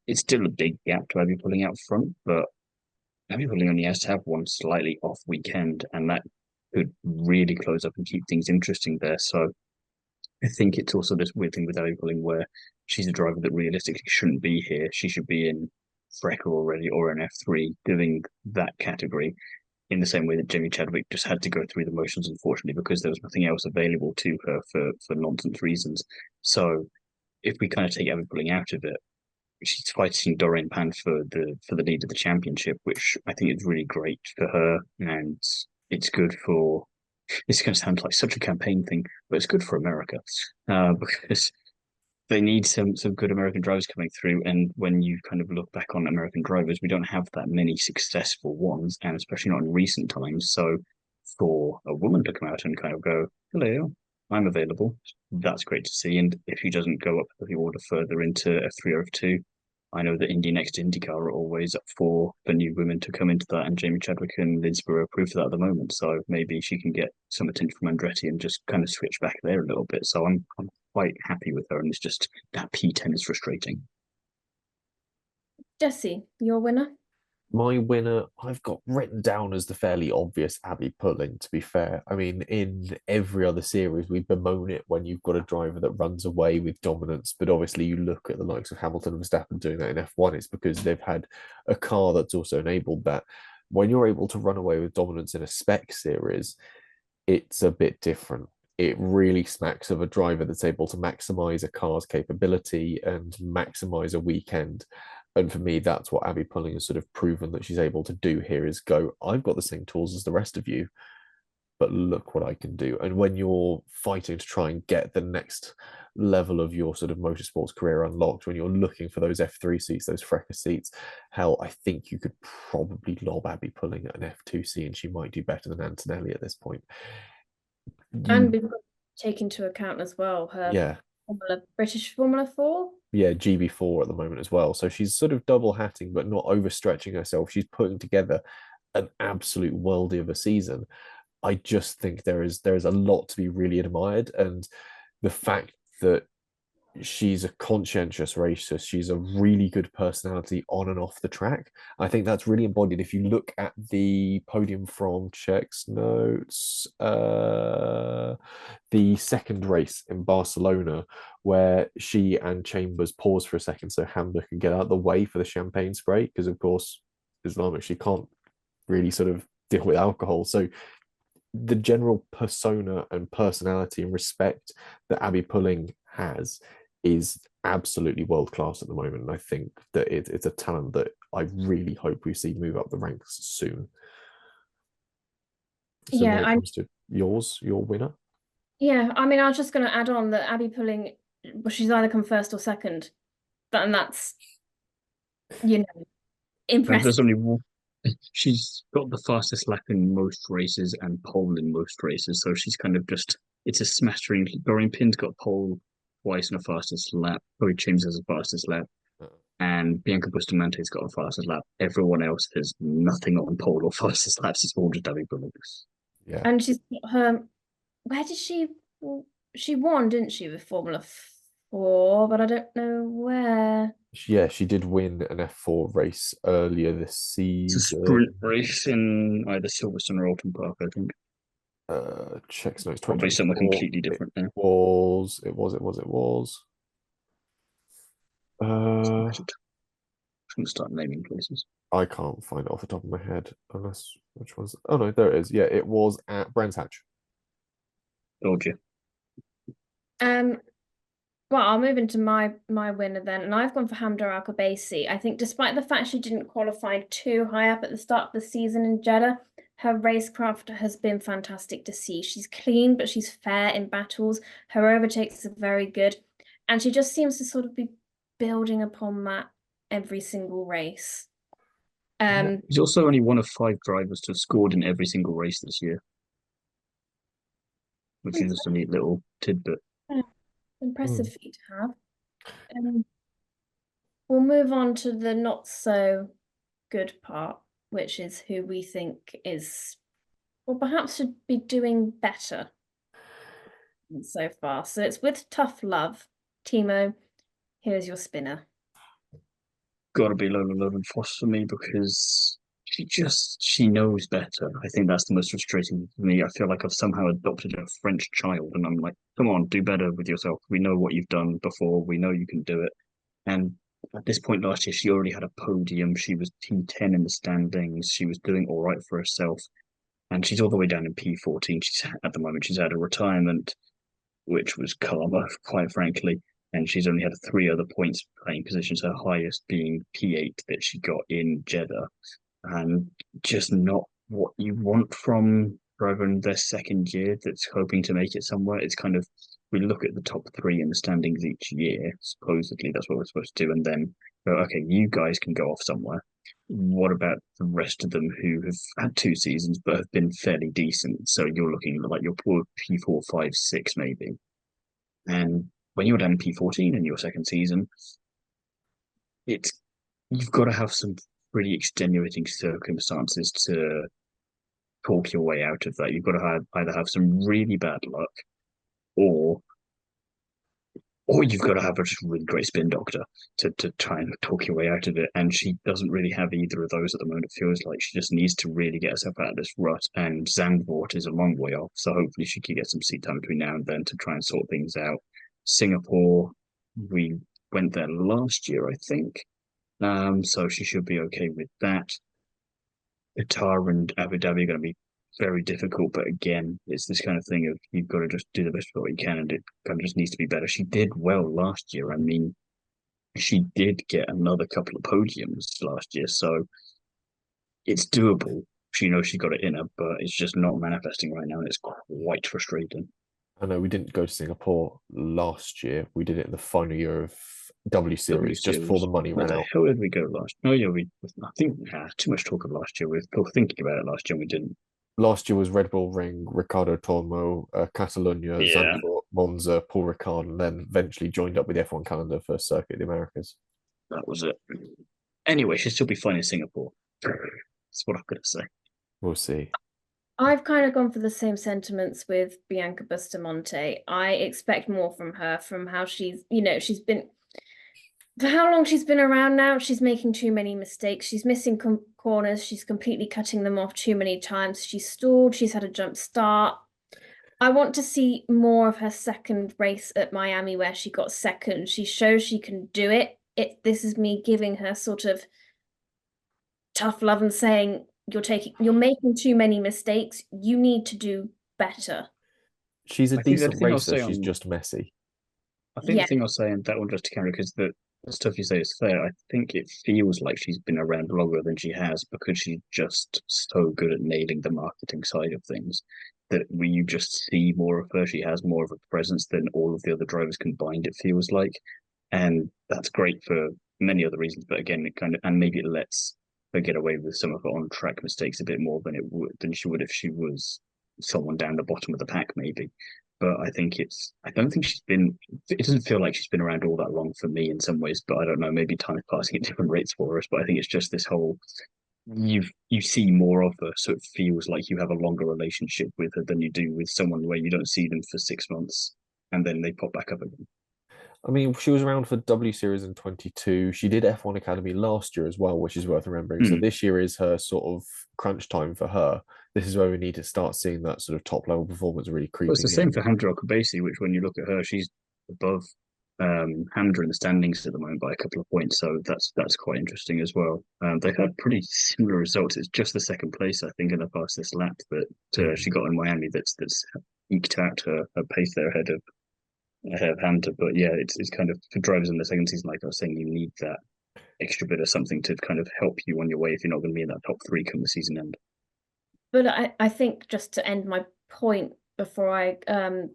It's still a big gap to Abby Pulling out front, but Abby Pulling only has to have one slightly off weekend, and that could really close up and keep things interesting there. So I think it's also this weird thing with Ellie Pulling where she's a driver that realistically shouldn't be here. She should be in Frecker already or an F3 doing that category in the same way that Jamie Chadwick just had to go through the motions, unfortunately, because there was nothing else available to her for nonsense reasons. So if we kind of take Ellie Pulling out of it, she's fighting Dorian Pan for the lead of the championship, which I think is really great for her, and it's good for. It's going to sound like such a campaign thing, but it's good for America because they need some good American drivers coming through. And when you kind of look back on American drivers, we don't have that many successful ones, and especially not in recent times. So for a woman to come out and kind of go, "Hello, I'm available," that's great to see. And if he doesn't go up the order further into F3 or F2, I know that Indy Next IndyCar are always up for new women to come into that, and Jamie Chadwick and Lindsay are approved for that at the moment. So maybe she can get some attention from Andretti and just kind of switch back there a little bit. So I'm quite happy with her, and it's just that P10 is frustrating. Jesse, your winner? My winner, I've got written down as the fairly obvious Abby Pulling, to be fair. I mean, in every other series, we bemoan it when you've got a driver that runs away with dominance. But obviously, you look at the likes of Hamilton and Verstappen doing that in F1, it's because they've had a car that's also enabled that. When you're able to run away with dominance in a spec series, it's a bit different. It really smacks of a driver that's able to maximize a car's capability and maximize a weekend. And for me, that's what Abby Pulling has sort of proven that she's able to do here is go, I've got the same tools as the rest of you, but look what I can do. And when you're fighting to try and get the next level of your sort of motorsports career unlocked, when you're looking for those F3 seats, those Frecker seats, hell, I think you could probably lob Abby Pulling at an F2C and she might do better than Antonelli at this point. And we've got to take into account as well her Yeah. British Formula 4. Yeah, GB4 at the moment as well. So she's sort of double hatting, but not overstretching herself. She's putting together an absolute worldie of a season. I just think there is a lot to be really admired, and the fact that she's a conscientious racist. She's a really good personality on and off the track. I think that's really embodied. If you look at the podium from Czech's notes, the second race in Barcelona, where she and Chambers pause for a second so Hamda can get out of the way for the champagne spray, because of course Islamic, she can't really sort of deal with alcohol. So the general persona and personality and respect that Abby Pulling has is absolutely world class at the moment. And I think that it's a talent that I really hope we see move up the ranks soon. So when Yeah, it comes to your winner, I mean, I was just going to add on that Abby Pulling, well, she's either come first or second, and that's, you know, There's impressive. only one. She's got the fastest lap in most races and pole in most races, so she's kind of just it's a smattering. Dorian Pin's got pole twice in the fastest lap. Chloe James has the fastest lap, and Bianca Bustamante's got the fastest lap. Everyone else has nothing on pole or fastest laps. It's all just Abby Bullocks. yeah, And she's got her, where did she won, didn't she, with Formula 4, but I don't know where. yeah, she did win an F4 race earlier this It's a season. sprint race in either Silverstone or Alton Park, I think. Checks notes Probably somewhere 2024. completely different now. It was. Uh, Shouldn't start naming places. I can't find it off the top of my head, unless which one's. Oh no, there it is. Yeah, it was at Brands Hatch. Told you. Um, well, I'll move into my winner then, and I've gone for Hamda Al-Khabaisi. I think despite the fact she didn't qualify too high up at the start of the season in Jeddah, her racecraft has been fantastic to see. She's clean, but she's fair in battles. Her overtakes are very good, and she just seems to sort of be building upon that every single race. He's also only one of 5 drivers to have scored in every single race this year, which is just a neat little tidbit. Impressive Mm. feat to have. Um, we'll move on to the not so good part, which is who we think is, or perhaps should be doing better so far. So it's with tough love. Thiemo, here's your spinner. Got to be Lola Lovenfoss for me because she knows better. I think that's the most frustrating for me. I feel like I've somehow adopted a French child, and I'm like, come on, do better with yourself. We know what you've done before. We know you can do it. And at this point last year, she already had a podium. She was T10 in the standings. She was doing all right for herself, and she's all the way down in P14. She's at the moment she's had a retirement, which was karma, quite frankly. And she's only had 3 other points playing positions, her highest being P8 that she got in Jeddah. And just not what you want from driver in their second year that's hoping to make it somewhere. It's kind of, we look at the top 3 in the standings each year, supposedly that's what we're supposed to do, and then go, okay, you guys can go off somewhere. What about the rest of them who have had 2 seasons but have been fairly decent? So you're looking like your poor P4, 5, 6 maybe. And when you're down in P14 in your second season, it's you've got to have some pretty extenuating circumstances to talk your way out of that. You've got to either have some really bad luck, or or you've got to have a just really great spin doctor to try and talk your way out of it. And she doesn't really have either of those at the moment. It feels like she just needs to really get herself out of this rut. And Zandvoort is a long way off, so hopefully she can get some seat time between now and then to try and sort things out. Singapore, we went there last year, I think. So she should be okay with that. Qatar and Abu Dhabi are going to be very difficult, but again, it's this kind of thing of you've got to just do the best of what you can, and it kind of just needs to be better. She did well last year. I mean, she did get another couple of podiums last year, so it's doable. She knows she got it in her, but it's just not manifesting right now, and it's quite frustrating. I know we didn't go to Singapore last year. We did it in the final year of W W Series, just before Series. the money Where ran the out. hell did we go last? Oh yeah, we. I think too much talk of last year. We were thinking about it last year, and we didn't. Last year was Red Bull Ring, Ricardo Tormo, Catalunya, Yeah, Zandvoort, Monza, Paul Ricard, and then eventually joined up with the F1 calendar for Circuit of the Americas. that was it. Anyway, she'll still be fine in Singapore. That's what I'm gonna say. We'll see. I've kind of gone for the same sentiments with Bianca Bustamante. I expect more from her, from how she's been, for how long she's been around now. She's making too many mistakes. She's missing corners. She's completely cutting them off too many times. She's stalled. She's had a jump start. I want to see more of her second race at Miami where she got second. She shows she can do it. This is me giving her sort of tough love and saying you're making too many mistakes. You need to do better. She's a I think the decent thing I'll racer. say She's on just messy. I think the Yeah. thing I'll say, and that one just to carry, because the stuff you say is fair. I think it feels like she's been around longer than she has because she's just so good at nailing the marketing side of things that you just see more of her. She has more of a presence than all of the other drivers combined, it feels like. And that's great for many other reasons. But again, it kind of, and maybe it lets her get away with some of her on track mistakes a bit more than she would if she was someone down the bottom of the pack, maybe. But I don't think it doesn't feel like she's been around all that long for me in some ways, but I don't know, maybe time's passing at different rates for us. But I think it's just this whole you see more of her, so it feels like you have a longer relationship with her than you do with someone where you don't see them for 6 months and then they pop back up again. I mean, she was around for W Series in 22. She did F1 Academy last year as well, which is worth remembering. So Hmm. this year is her sort of crunch time for her. This is where we need to start seeing that sort of top level performance really Well, it's the creeping same in. for Hamza Okubasi, which when you look at her, she's above Hamza in the standings at the moment by a couple of points. So that's quite interesting as well. They've had pretty similar results. It's just the second place, I think, in the fastest lap that Mm. she got in Miami that's eked out her pace there ahead of Hamza. But yeah, it's kind of for drivers in the second season, like I was saying, you need that extra bit of something to kind of help you on your way if you're not going to be in that top three come the season end. But I think just to end my point before I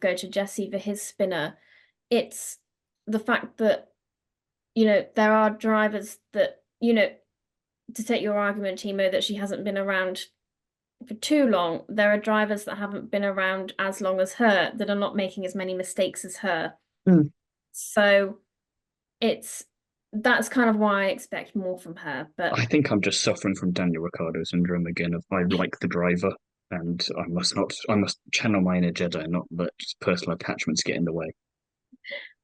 go to Jesse for his spinner, it's the fact that, there are drivers that, to take your argument, Thiemo, that she hasn't been around for too long, there are drivers that haven't been around as long as her that are not making as many mistakes as her. Mm. So it's that's kind of why I expect more from her. But I think I'm just suffering from Daniel Ricciardo syndrome again. Of I like the driver, and I must channel my inner Jedi and not let personal attachments get in the way.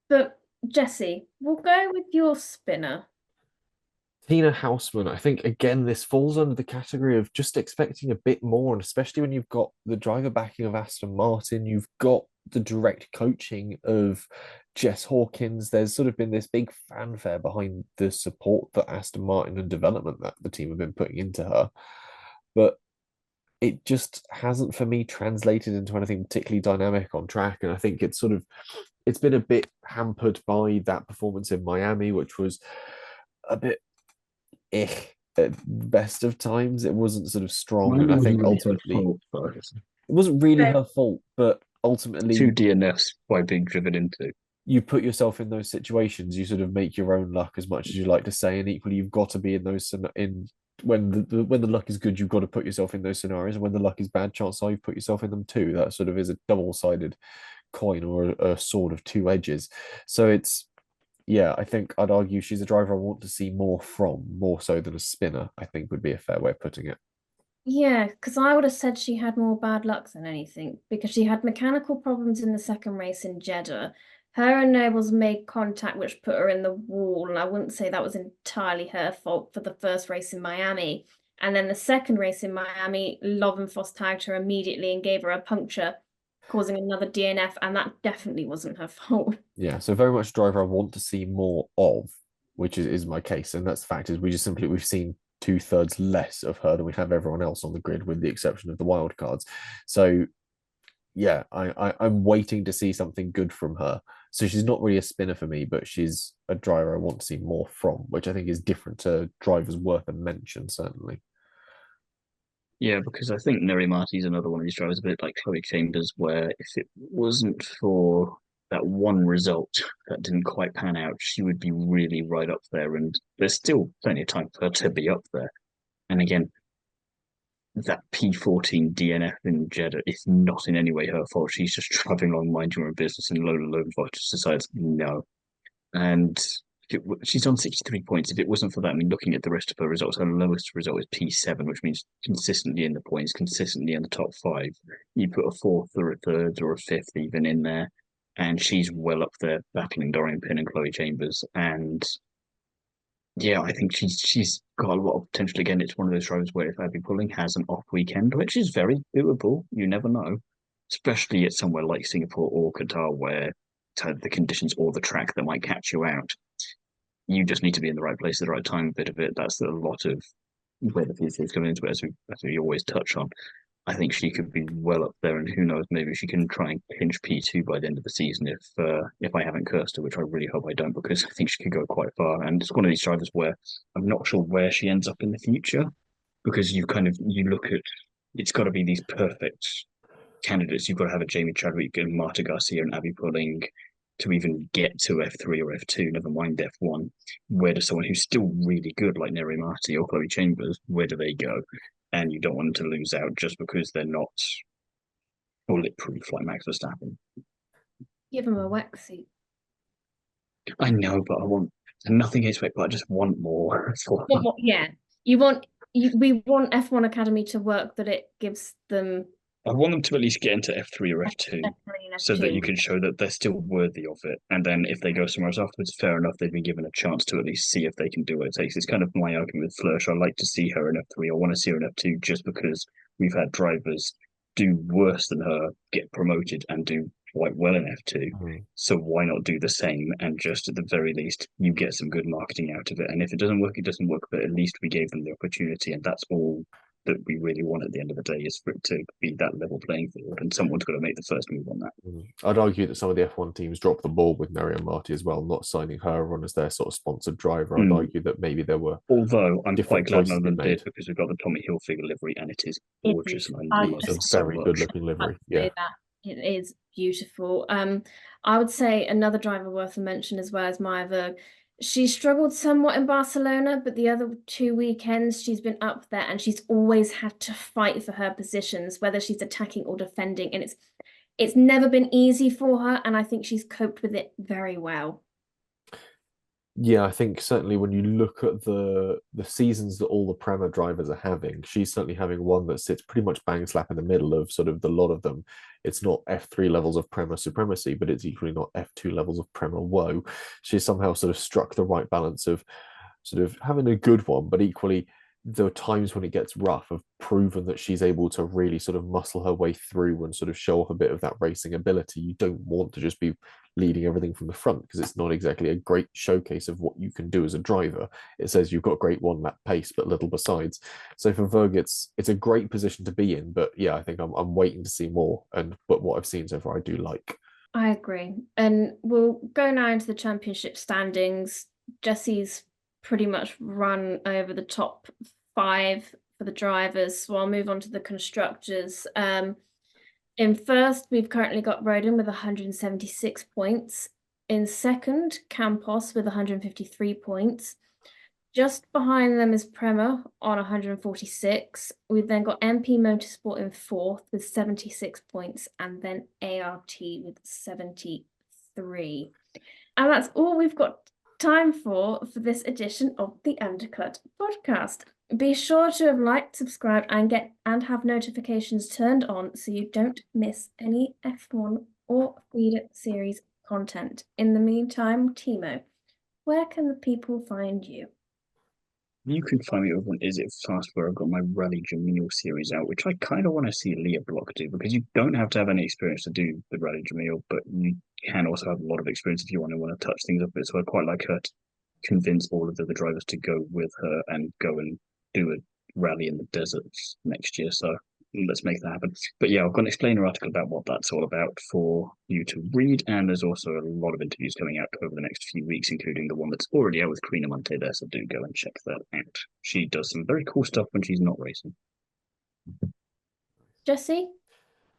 but Jesse, we'll go with your spinner. Tina Houseman, I think again, this falls under the category of just expecting a bit more, and especially when you've got the driver backing of Aston Martin, you've got the direct coaching of Jess Hawkins. There's sort of been this big fanfare behind the support that Aston Martin and development that the team have been putting into her. But it just hasn't for me translated into anything particularly dynamic on track. And I think it's been a bit hampered by that performance in Miami, which was a bit at best of times. It wasn't sort of strong, and Miami I wasn't think really her ultimately fault, but it wasn't really So her fault, but two ultimately DNFs by being driven into. you put yourself in those situations. You sort of make your own luck, as much as you like to say, and equally you've got to be in those in when when the luck is good, you've got to put yourself in those scenarios, and when the luck is bad, chances are you put yourself in them too. That sort of is a double-sided coin or a sword of two edges. So it's yeah, I think I'd argue she's a driver I want to see more from, more so than a spinner, I think would be a fair way of putting it. yeah, because I would have said she had more bad luck than anything because she had mechanical problems in the second race in Jeddah. Her and Nobles made contact, which put her in the wall, and I wouldn't say that was entirely her fault for the first race in Miami. And then the second race in Miami, Lovenfoss tagged her immediately and gave her a puncture, causing another DNF, and that definitely wasn't her fault. Yeah, so very much a driver I want to see more of, which is my case. And that's the fact is we've seen two-thirds less of her than we have everyone else on the grid, with the exception of the wild cards. So yeah, I'm waiting to see something good from her. So she's not really a spinner for me, but she's a driver I want to see more from, which I think is different to drivers worth a mention, certainly. Yeah, because I think Neri Marty's another one of these drivers, a bit like Chloe Chambers, where if it wasn't for that one result that didn't quite pan out, she would be really right up there. And there's still plenty of time for her to be up there. And again, that P14 DNF in Jeddah is not in any way her fault. She's just driving along, minding her own business, and Lola Lovenfoss just decides no. And she's on 63 points. If it wasn't for that, I mean, looking at the rest of her results, her lowest result is P7, which means consistently in the points, consistently in the top five. You put a fourth or a third or a fifth even in there, and she's well up there battling Dorian Pinn and Chloe Chambers. And yeah, I think she's got a lot of potential. Again, it's one of those drivers where if Abby Pulling has an off weekend, which is very doable, you never know, especially at somewhere like Singapore or Qatar where the conditions or the track that might catch you out. You just need to be in the right place at the right time. A bit of it. That's a lot of where the pieces coming into it, as we always touch on. I think she could be well up there, and who knows, maybe she can try and pinch P2 by the end of the season if I haven't cursed her, which I really hope I don't, because I think she could go quite far. And it's one of these drivers where I'm not sure where she ends up in the future, because you look at it's got to be these perfect candidates. You've got to have a Jamie Chadwick and Marta Garcia and Abby Pulling to even get to F3 or F2, never mind F1. Where does someone who's still really good, like Neri Marty or Chloe Chambers, where do they go? And you don't want them to lose out just because they're not bulletproof like Max Verstappen. Give them a wet seat. I know, but I want nothing against it, but I just want more. Yeah, we want F1 Academy to work that it gives them. I want them to at least get into F3 or F2 so that you F2. can show that they're still worthy of it. And then if they go somewhere else afterwards, fair enough, they've been given a chance to at least see if they can do what it takes. It's kind of my argument with Flörsch. I like to see her in F3. I want to see her in F2 just because we've had drivers do worse than her, get promoted and do quite well in F2. So why not do the same? And just at the very least, you get some good marketing out of it. And if it doesn't work, it doesn't work. But at least we gave them the opportunity. And that's all that we really want at the end of the day, is for it to be that level playing field, and someone's got to make the first move on that. I'd argue that some of the F1 teams dropped the ball with Miriam Marty as well, not signing her on as their sort of sponsored driver. I'd argue that maybe there were. Although I'm quite glad none of them did, because we've got the Tommy Hilfiger livery and it is gorgeous. It's a very good looking livery. Yeah, it is beautiful. I would say another driver worth a mention as well as Maya Berg. She struggled somewhat in Barcelona, but the other 2 weekends she's been up there and she's always had to fight for her positions, whether she's attacking or defending. And it's never been easy for her, and I think she's coped with it very well. Yeah, I think certainly when you look at the seasons that all the Prema drivers are having, she's certainly having one that sits pretty much bang slap in the middle of sort of the lot of them. It's not F3 levels of Prema supremacy, but it's equally not F2 levels of Prema woe. She's somehow sort of struck the right balance of sort of having a good one, but equally the times when it gets rough have proven that she's able to really sort of muscle her way through and sort of show off a bit of that racing ability. You don't want to just be leading everything from the front because it's not exactly a great showcase of what you can do as a driver. It says you've got great one lap pace, but little besides. So for Verg, it's a great position to be in. But yeah, I think I'm waiting to see more. But what I've seen so far, I do like. I agree. And we'll go now into the championship standings. Jesse's pretty much run over the top 5 for the drivers, so I'll move on to the constructors. In first, we've currently got Rodin with 176 points. In second, Campos with 153 points. Just behind them is Prema on 146. We've then got MP Motorsport in fourth with 76 points, and then ART with 73. And that's all we've got time for this edition of the Undercut podcast. Be sure to have liked, subscribed, and have notifications turned on so you don't miss any F1 or feeder series content. In the meantime, Thiemo, where can the people find you? You can find me over on Is It Fast, where I've got my Rally Jamil series out, which I kind of want to see Leah Block do, because you don't have to have any experience to do the Rally Jamil, but you can also have a lot of experience if you want to touch things up a bit. So I'd quite like her to convince all of the other drivers to go with her and go and do a rally in the deserts next year. So let's make that happen. But yeah, I've got an explainer article about what that's all about for you to read, and there's also a lot of interviews coming out over the next few weeks, including the one that's already out with Karina Monte there, so do go and check that out. She does some very cool stuff when she's not racing. Jesse?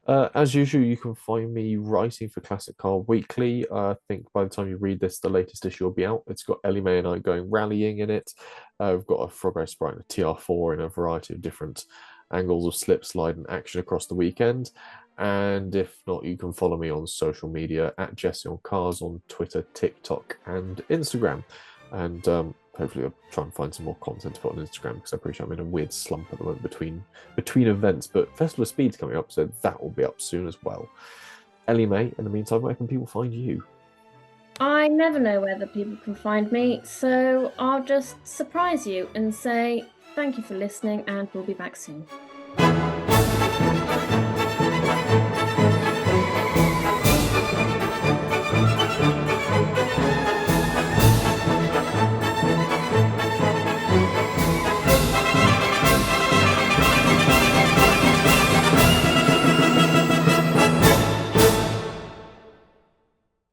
As usual, you can find me writing for Classic Car Weekly. I think by the time you read this, the latest issue will be out. It's got Ellie-May and I going rallying in it. We've got a Frog Race Sprite and a TR4 in a variety of different angles of slip, slide, and action across the weekend. And if not, you can follow me on social media at Jesse on Cars on Twitter, TikTok, and Instagram. And hopefully I'll try and find some more content to put on Instagram, because I appreciate I'm in a weird slump at the moment between events. But Festival of Speed's coming up, so that will be up soon as well. Ellie-May, in the meantime, where can people find you? I never know where the people can find me, so I'll just surprise you and say thank you for listening, and we'll be back soon.